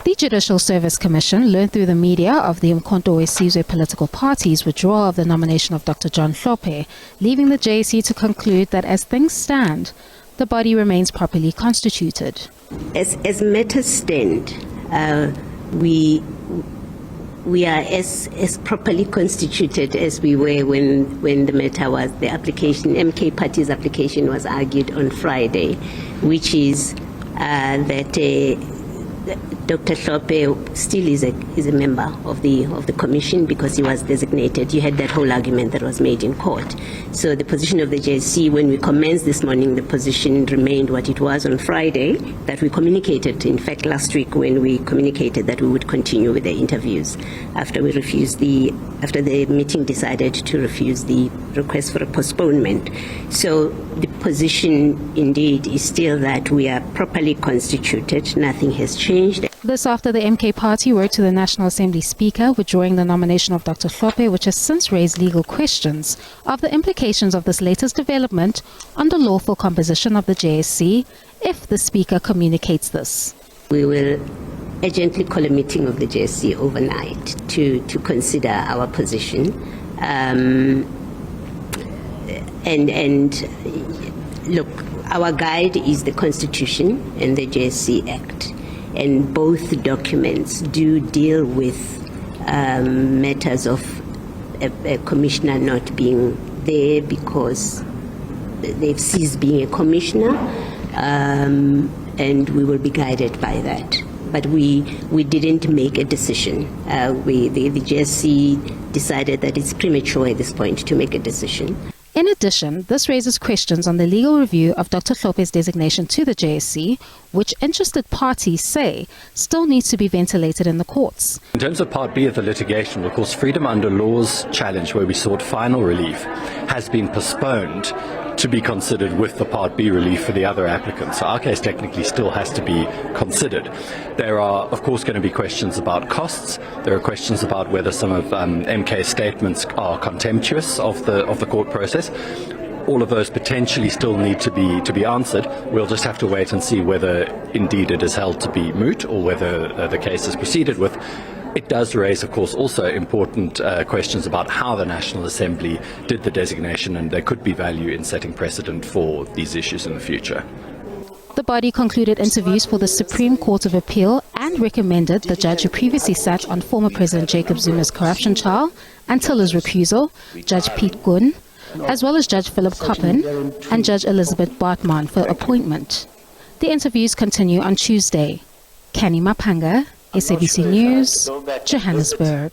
The Judicial Service Commission learned through the media of the uMkhonto Sizwe political party's withdrawal of the nomination of Dr. John Hlophe, leaving the JSC to conclude that as things stand, the body remains properly constituted. As matters stand, we are as properly constituted as we were when the matter was, the application, MK Party's application was argued on Friday, which is that Dr. Hlophe still is a member of the commission because he was designated. You had that whole argument that was made in court. So the position of the JSC, when we commenced this morning, the position remained what it was on Friday, that we communicated, in fact, last week when we communicated that we would continue with the interviews after the meeting decided to refuse the request for a postponement. So the position indeed is still that we are properly constituted. Nothing has changed. This after the MK Party wrote to the National Assembly Speaker withdrawing the nomination of Dr. Hlophe, which has since raised legal questions of the implications of this latest development on the lawful composition of the JSC if the Speaker communicates this. We will urgently call a meeting of the JSC overnight to consider our position. And look, our guide is the Constitution and the JSC Act. And both documents do deal with matters of a commissioner not being there because they've ceased being a commissioner, and we will be guided by that. But we didn't make a decision. The JSC decided that it's premature at this point to make a decision. In addition, this raises questions on the legal review of Dr. Hlophe's designation to the JSC, which interested parties say still needs to be ventilated in the courts. In terms of Part B of the litigation, of course, freedom under law's challenge, where we sought final relief, has been postponed to be considered with the Part B relief for the other applicants. So our case technically still has to be considered. There are, of course, going to be questions about costs. There are questions about whether some of MK's statements are contemptuous of the court process. All of those potentially still need to be answered. We'll just have to wait and see whether indeed it is held to be moot or whether the case is proceeded with. It does raise, of course, also important questions about how the National Assembly did the designation, and there could be value in setting precedent for these issues in the future. The body concluded interviews for the Supreme Court of Appeal and recommended the judge who previously sat on former President Jacob Zuma's corruption trial until his recusal, Judge Pete Gunn, as well as Judge Philip Coppin and Judge Elizabeth Bartman for appointment. The interviews continue on Tuesday. Canny, Maphanga, SABC News, Johannesburg.